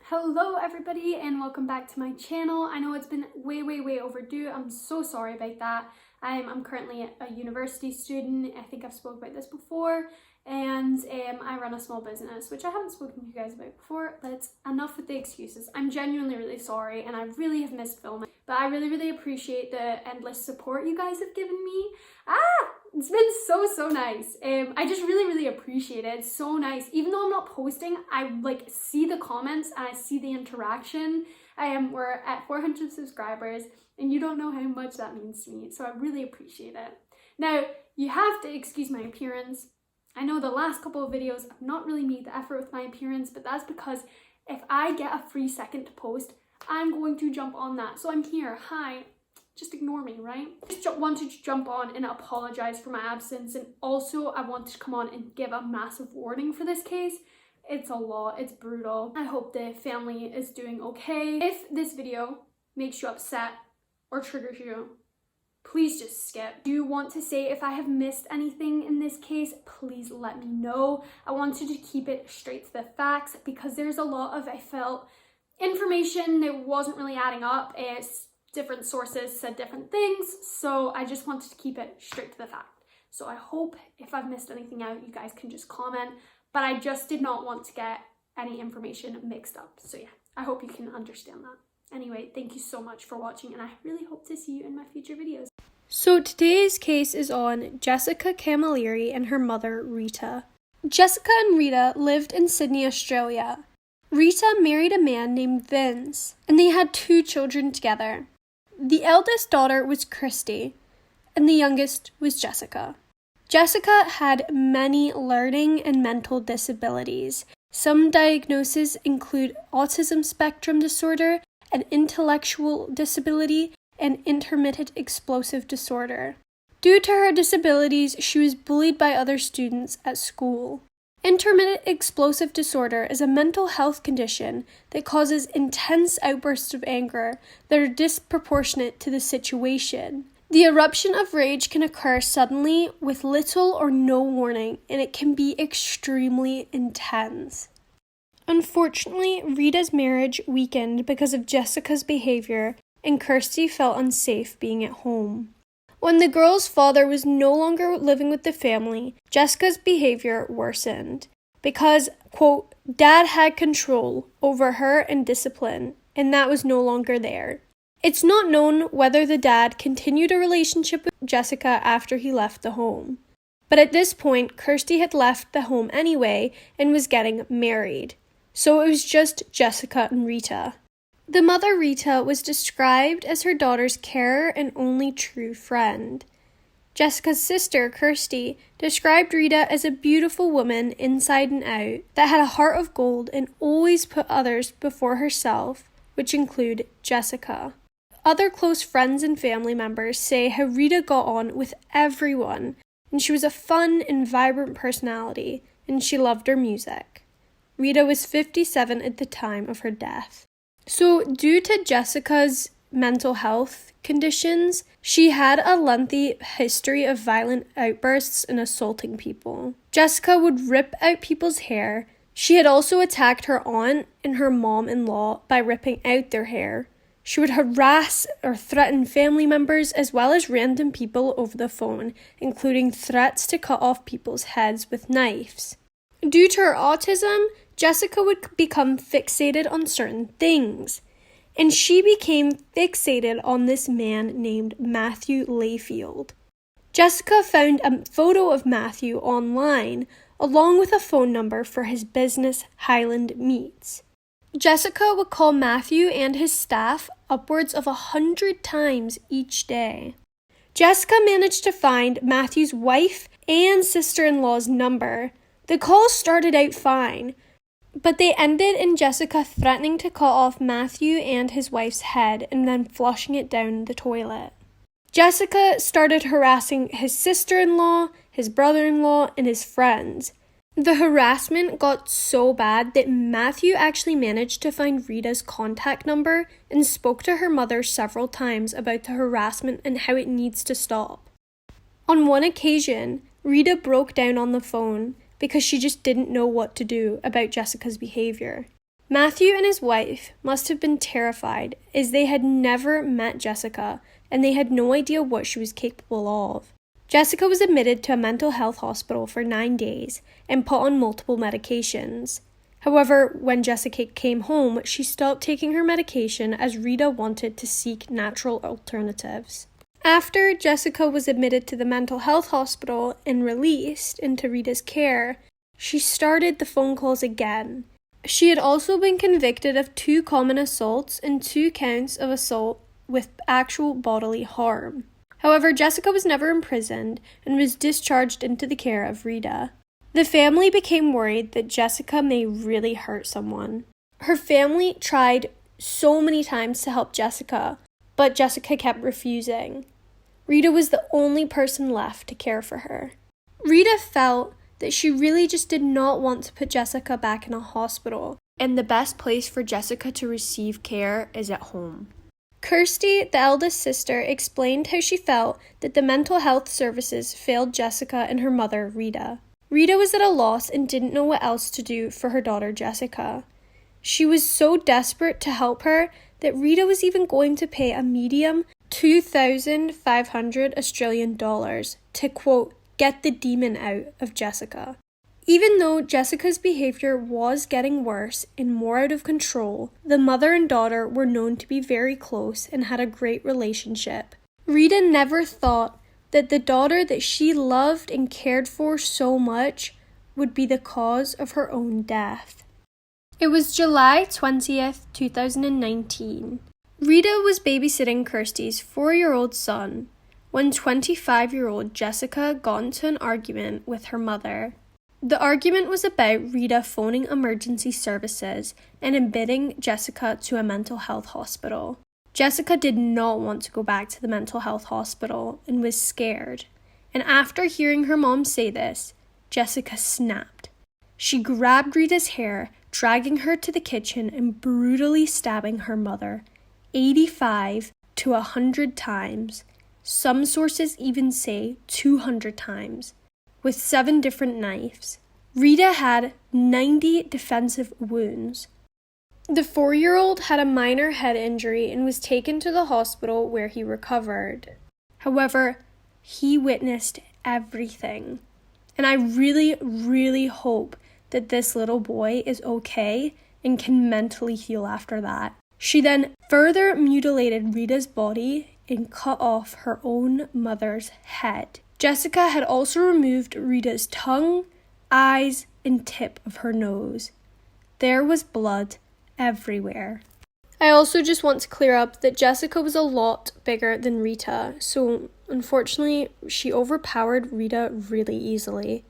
Hello everybody and welcome back to my channel. I know it's been way overdue. I'm so sorry about that. I'm currently a university student. I think I've spoken about this before, and I run a small business, which I haven't spoken to you guys about before, but enough with the excuses. I'm genuinely really sorry and I really have missed filming, but I really appreciate the endless support you guys have given me. It's been so nice. I just really appreciate it. It's so nice. Even though I'm not posting, I see the comments and I see the interaction. We're at 400 subscribers and you don't know how much that means to me. So I really appreciate it. Now, you have to excuse my appearance. I know the last couple of videos I've not really made the effort with my appearance, but that's because if I get a free second to post, I'm going to jump on that. So I'm here. Hi. Just ignore me, right? Just wanted to jump on and apologize for my absence, and also I wanted to come on and give a massive warning for this case. It's a lot, it's brutal. I hope the family is doing okay. If this video makes you upset or triggers you, please just skip. Do you want to say if I have missed anything in this case? Please let me know. I wanted to keep it straight to the facts because there's a lot of, I felt, information that wasn't really adding up. Different sources said different things, so I just wanted to keep it straight to the fact. So I hope if I've missed anything out, you guys can just comment, but I just did not want to get any information mixed up. So yeah, I hope you can understand that. Anyway, thank you so much for watching, and I really hope to see you in my future videos. So today's case is on Jessica Camilleri and her mother, Rita. Jessica and Rita lived in Sydney, Australia. Rita married a man named Vince, and they had 2 children together. The eldest daughter was Christy, and the youngest was Jessica. Jessica had many learning and mental disabilities. Some diagnoses include autism spectrum disorder, an intellectual disability, and intermitted explosive disorder. Due to her disabilities, she was bullied by other students at school. Intermittent explosive disorder is a mental health condition that causes intense outbursts of anger that are disproportionate to the situation. The eruption of rage can occur suddenly with little or no warning, and it can be extremely intense. Unfortunately, Rita's marriage weakened because of Jessica's behavior, and Kirsty felt unsafe being at home. When the girl's father was no longer living with the family, Jessica's behavior worsened because, quote, Dad had control over her and discipline, and that was no longer there. It's not known whether the dad continued a relationship with Jessica after he left the home. But at this point, Kirsty had left the home anyway and was getting married. So it was just Jessica and Rita. The mother, Rita, was described as her daughter's carer and only true friend. Jessica's sister, Kirsty, described Rita as a beautiful woman inside and out that had a heart of gold and always put others before herself, which include Jessica. Other close friends and family members say how Rita got on with everyone, and she was a fun and vibrant personality, and she loved her music. Rita was 57 at the time of her death. So, due to Jessica's mental health conditions, she had a lengthy history of violent outbursts and assaulting people. Jessica would rip out people's hair. She had also attacked her aunt and her mom-in-law by ripping out their hair. She would harass or threaten family members as well as random people over the phone, including threats to cut off people's heads with knives. Due to her autism, Jessica would become fixated on certain things, and she became fixated on this man named Matthew Layfield. Jessica found a photo of Matthew online, along with a phone number for his business, Highland Meats. Jessica would call Matthew and his staff upwards of 100 times each day. Jessica managed to find Matthew's wife and sister-in-law's number. The calls started out fine, but they ended in Jessica threatening to cut off Matthew and his wife's head and then flushing it down the toilet. Jessica started harassing his sister-in-law, his brother-in-law, and his friends. The harassment got so bad that Matthew actually managed to find Rita's contact number and spoke to her mother several times about the harassment and how it needs to stop. On one occasion, Rita broke down on the phone because she just didn't know what to do about Jessica's behavior. Matthew and his wife must have been terrified as they had never met Jessica and they had no idea what she was capable of. Jessica was admitted to a mental health hospital for 9 days and put on multiple medications. However, when Jessica came home, she stopped taking her medication as Rita wanted to seek natural alternatives. After Jessica was admitted to the mental health hospital and released into Rita's care, she started the phone calls again. She had also been convicted of 2 common assaults and 2 counts of assault with actual bodily harm. However, Jessica was never imprisoned and was discharged into the care of Rita. The family became worried that Jessica may really hurt someone. Her family tried so many times to help Jessica, but Jessica kept refusing. Rita was the only person left to care for her. Rita felt that she really just did not want to put Jessica back in a hospital, and the best place for Jessica to receive care is at home. Kirsty, the eldest sister, explained how she felt that the mental health services failed Jessica and her mother, Rita. Rita was at a loss and didn't know what else to do for her daughter, Jessica. She was so desperate to help her that Rita was even going to pay a medium $2,500 Australian dollars to, quote, get the demon out of Jessica. Even though Jessica's behavior was getting worse and more out of control, the mother and daughter were known to be very close and had a great relationship. Rita never thought that the daughter that she loved and cared for so much would be the cause of her own death. It was July 20th, 2019. Rita was babysitting Kirsty's 4-year-old son when 25-year-old Jessica got into an argument with her mother. The argument was about Rita phoning emergency services and admitting Jessica to a mental health hospital. Jessica did not want to go back to the mental health hospital and was scared. And after hearing her mom say this, Jessica snapped. She grabbed Rita's hair, dragging her to the kitchen and brutally stabbing her mother 85 to 100 times. Some sources even say 200 times, with 7 different knives. Rita had 90 defensive wounds. The 4-year-old had a minor head injury and was taken to the hospital where he recovered. However, he witnessed everything. And I really, really hope that this little boy is okay and can mentally heal after that. She then further mutilated Rita's body and cut off her own mother's head. Jessica had also removed Rita's tongue, eyes, and tip of her nose. There was blood everywhere. I also just want to clear up that Jessica was a lot bigger than Rita, so unfortunately she overpowered Rita really easily.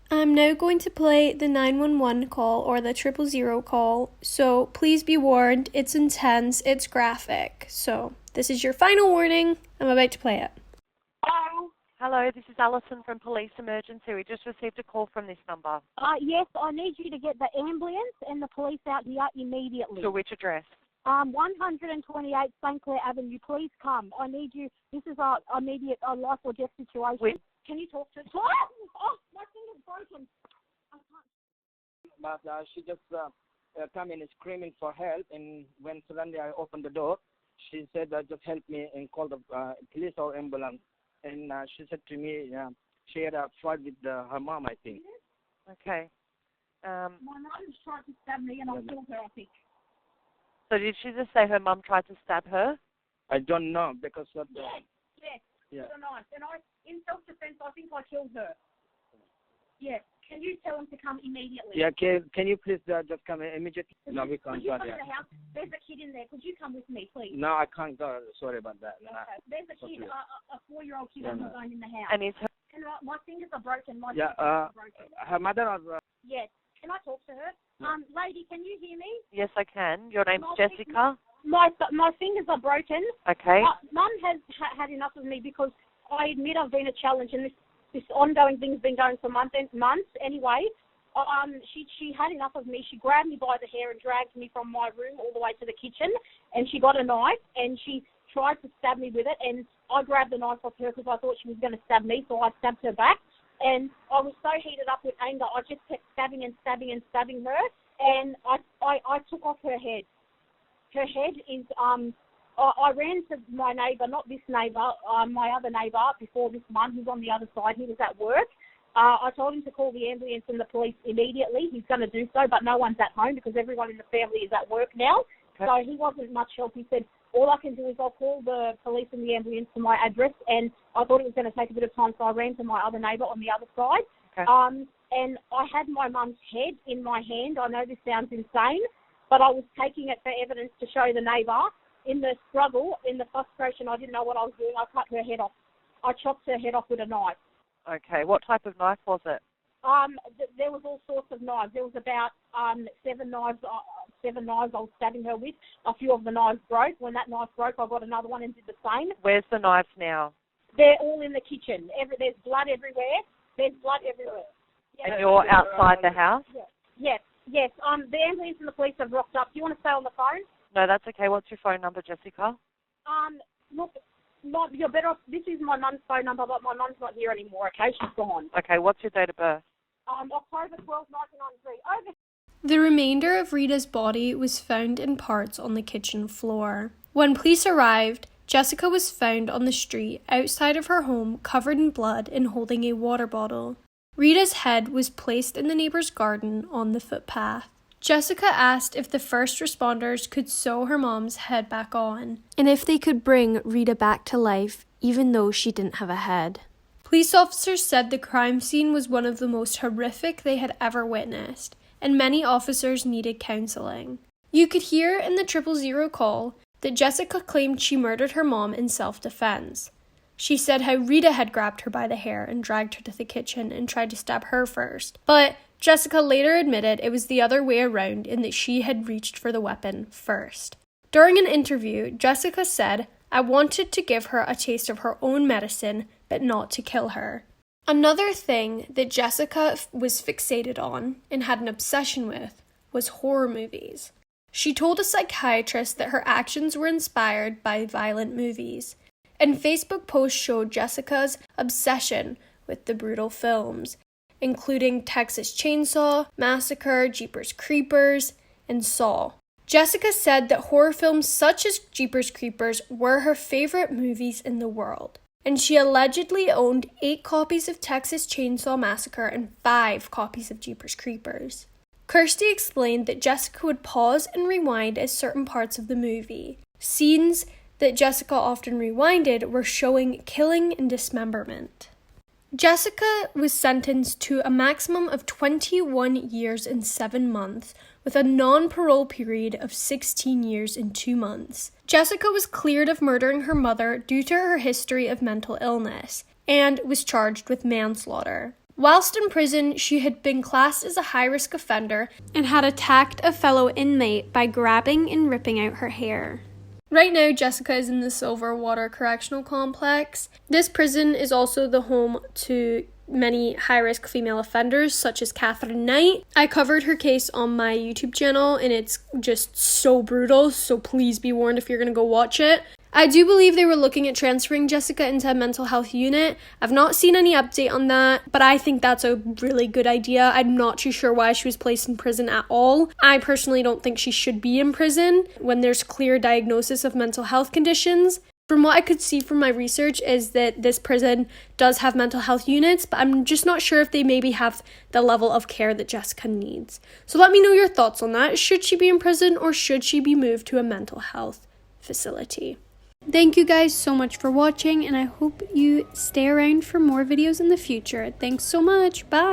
I'm now going to play the 911 call or the 000 call, so please be warned, it's intense, it's graphic. So this is your final warning. I'm about to play it. Hello, this is Alison from Police Emergency. We just received a call from this number. Yes, I need you to get the ambulance and the police out here immediately. To which address? 128 St. Clair Avenue. Please come. I need you. This is a immediate life or death situation. Can you talk to us? Oh, my finger's broken. But she just come in screaming for help, and when suddenly I opened the door, she said, just help me and call the police or ambulance. And she said to me, she had a fight with her mom, I think. Okay. My mum tried to stab me and I killed her, I think. So did she just say her mum tried to stab her? I don't know because of the... Yes. Yeah. With a knife. And in self-defense, I think I killed her. Yes. Can you tell him to come immediately? Yeah, can you please just come immediately? No, we can't go there. There's a kid in there. Could you come with me, please? No, I can't go. Sorry about that. No. Okay. There's a kid, a 4-year-old kid on the phone in the house. And is her... My fingers are broken. My fingers are broken. Her mother was... Yes. Can I talk to her? Lady, can you hear me? Yes, I can. Your name's Jessica? My fingers are broken. Okay. Mum has had enough of me because I admit I've been a challenge, and this ongoing thing's been going for months anyway. She had enough of me. She grabbed me by the hair and dragged me from my room all the way to the kitchen, and she got a knife and she tried to stab me with it, and I grabbed the knife off her because I thought she was going to stab me, so I stabbed her back. And I was so heated up with anger, I just kept stabbing and stabbing and stabbing her. and I took off her head. Her head is, I ran to my neighbour, not this neighbour, my other neighbour before this one, who's on the other side. He was at work. I told him to call the ambulance and the police immediately. He's going to do so, but no one's at home because everyone in the family is at work now. Okay. So he wasn't much help. He said, all I can do is I'll call the police and the ambulance to my address, and I thought it was going to take a bit of time, so I ran to my other neighbour on the other side. Okay. And I had my mum's head in my hand. I know this sounds insane, but I was taking it for evidence to show the neighbour. In the struggle, in the frustration, I didn't know what I was doing. I cut her head off. I chopped her head off with a knife. Okay, what type of knife was it? There was all sorts of knives. There was about 7 knives I was stabbing her with. A few of the knives broke. When that knife broke, I got another one and did the same. Where's the knives now? They're all in the kitchen. There's blood everywhere. There's blood everywhere. Yeah. And you're outside the house? Yes. The ambulance and the police have rocked up. Do you want to stay on the phone? No, that's okay. What's your phone number, Jessica? Look, you're better off. This is my mum's phone number, but my mum's not here anymore, okay? She's gone. Okay, what's your date of birth? October 12, 1993. Over. The remainder of Rita's body was found in parts on the kitchen floor. When police arrived, Jessica was found on the street outside of her home, covered in blood and holding a water bottle. Rita's head was placed in the neighbor's garden on the footpath. Jessica asked if the first responders could sew her mom's head back on, and if they could bring Rita back to life, even though she didn't have a head. Police officers said the crime scene was one of the most horrific they had ever witnessed, and many officers needed counselling. You could hear in the 000 call that Jessica claimed she murdered her mom in self-defense. She said how Rita had grabbed her by the hair and dragged her to the kitchen and tried to stab her first, but Jessica later admitted it was the other way around in that she had reached for the weapon first. During an interview, Jessica said, "I wanted to give her a taste of her own medicine, but not to kill her." Another thing that Jessica was fixated on and had an obsession with was horror movies. She told a psychiatrist that her actions were inspired by violent movies, and Facebook posts showed Jessica's obsession with the brutal films, including Texas Chainsaw Massacre, Jeepers Creepers, and Saw. Jessica said that horror films such as Jeepers Creepers were her favorite movies in the world, and she allegedly owned 8 copies of Texas Chainsaw Massacre and 5 copies of Jeepers Creepers. Kirsty explained that Jessica would pause and rewind at certain parts of the movie. Scenes that Jessica often rewinded were showing killing and dismemberment. Jessica was sentenced to a maximum of 21 years and 7 months, with a non-parole period of 16 years and 2 months. Jessica was cleared of murdering her mother due to her history of mental illness, and was charged with manslaughter. Whilst in prison, she had been classed as a high-risk offender and had attacked a fellow inmate by grabbing and ripping out her hair. Right now, Jessica is in the Silverwater Correctional Complex. This prison is also the home to many high-risk female offenders, such as Catherine Knight. I covered her case on my YouTube channel, and it's just so brutal, so please be warned if you're going to go watch it. I do believe they were looking at transferring Jessica into a mental health unit. I've not seen any update on that, but I think that's a really good idea. I'm not too sure why she was placed in prison at all. I personally don't think she should be in prison when there's clear diagnosis of mental health conditions. From what I could see from my research is that this prison does have mental health units, but I'm just not sure if they maybe have the level of care that Jessica needs. So let me know your thoughts on that. Should she be in prison or should she be moved to a mental health facility? Thank you guys so much for watching, and I hope you stay around for more videos in the future. Thanks so much. Bye!